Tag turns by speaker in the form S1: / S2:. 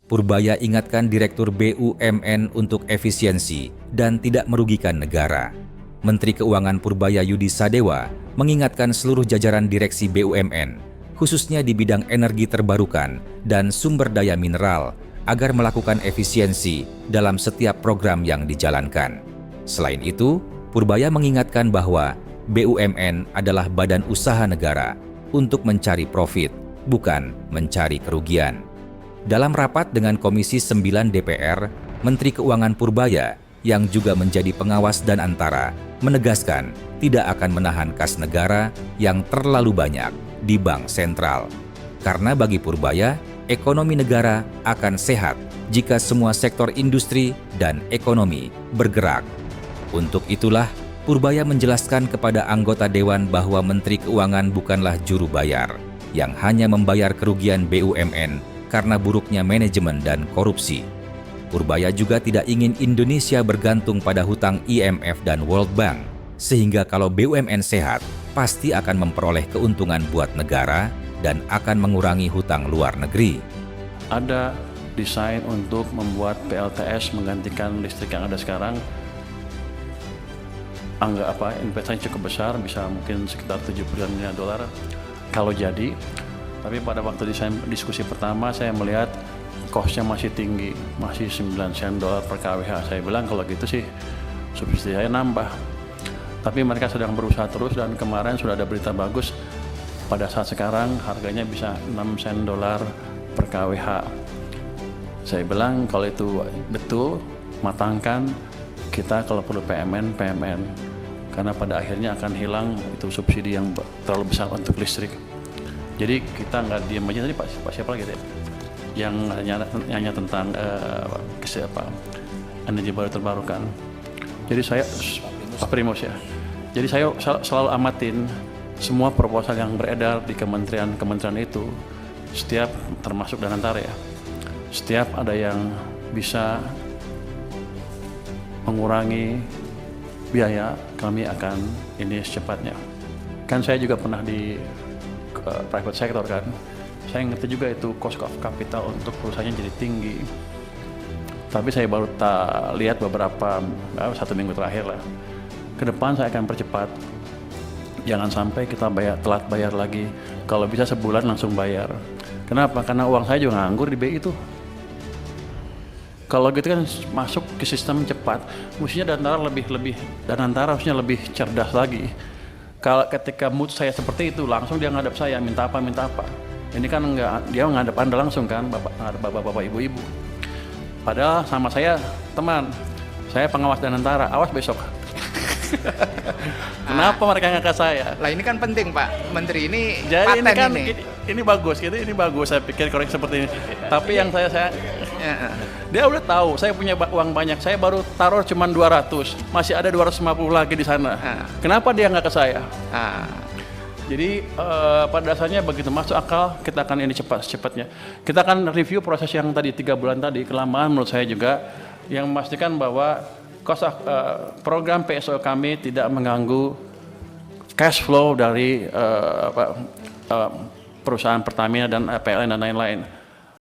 S1: Purbaya ingatkan Direktur BUMN untuk efisiensi dan tidak merugikan negara. Menteri Keuangan Purbaya Yudi Sadewa mengingatkan seluruh jajaran direksi BUMN, khususnya di bidang energi terbarukan dan sumber daya mineral, agar melakukan efisiensi dalam setiap program yang dijalankan. Selain itu, Purbaya mengingatkan bahwa BUMN adalah badan usaha negara untuk mencari profit, bukan mencari kerugian. Dalam rapat dengan Komisi 9 DPR, Menteri Keuangan Purbaya yang juga menjadi pengawas dan antara menegaskan tidak akan menahan kas negara yang terlalu banyak di bank sentral. Karena bagi Purbaya, ekonomi negara akan sehat jika semua sektor industri dan ekonomi bergerak. Untuk itulah, Purbaya menjelaskan kepada anggota Dewan bahwa Menteri Keuangan bukanlah juru bayar yang hanya membayar kerugian BUMN karena buruknya manajemen dan korupsi. Purbaya juga tidak ingin Indonesia bergantung pada hutang IMF dan World Bank, sehingga kalau BUMN sehat, pasti akan memperoleh keuntungan buat negara dan akan mengurangi hutang luar negeri.
S2: Ada desain untuk membuat PLTS menggantikan listrik yang ada sekarang. Investasi cukup besar, bisa mungkin sekitar 70 miliar dolar kalau jadi. Tapi pada waktu diskusi pertama saya melihat cost-nya masih tinggi, masih 9 sen dolar per kWh. Saya bilang kalau gitu sih subsidi saya nambah. Tapi mereka sedang berusaha terus dan kemarin sudah ada berita bagus. Pada saat sekarang harganya bisa 6 sen dolar per kWh. Saya bilang kalau itu betul, matangkan kita kalau perlu PMN. Karena pada akhirnya akan hilang itu subsidi yang terlalu besar untuk listrik. Jadi kita nggak diam aja. Tadi Pak siapa lagi deh yang nanya tentang energi baru terbarukan. Jadi saya Pak Primus ya. Jadi saya selalu amatin semua proposal yang beredar di kementerian itu, setiap termasuk Danantara ya. Setiap ada yang bisa mengurangi biaya, kami akan ini secepatnya. Kan saya juga pernah di private sector kan, saya ngerti juga itu cost of capital untuk perusahaannya jadi tinggi. Tapi saya baru lihat beberapa 1 minggu terakhir lah. Ke depan saya akan percepat. Jangan sampai kita telat bayar lagi. Kalau bisa sebulan langsung bayar. Kenapa? Karena uang saya juga nganggur di BI itu. Kalau gitu kan masuk ke sistem cepat, mestinya Danantara harusnya lebih cerdas lagi. Kalau ketika mood saya seperti itu, langsung dia ngadap saya, minta apa. Ini kan enggak, dia ngadap Anda langsung kan, bapak-bapak, ibu-ibu. Padahal sama saya, teman, saya pengawas Danantara, awas besok. Kenapa mereka nggak ke saya?
S3: Lah ini kan penting Pak, Menteri ini
S2: jadi
S3: paten
S2: ini bagus, gitu. Ini bagus, saya pikir korek seperti ini. Tapi yang saya dia udah tahu, saya punya uang banyak, saya baru taruh cuma 200, masih ada 250 lagi di sana. Kenapa dia nggak ke saya? Jadi pada dasarnya begitu masuk akal, kita akan ini secepatnya. Kita akan review proses yang tadi 3 bulan tadi, kelamaan menurut saya juga, yang memastikan bahwa program PSO kami tidak mengganggu cash flow dari perusahaan Pertamina dan PLN dan lain-lain.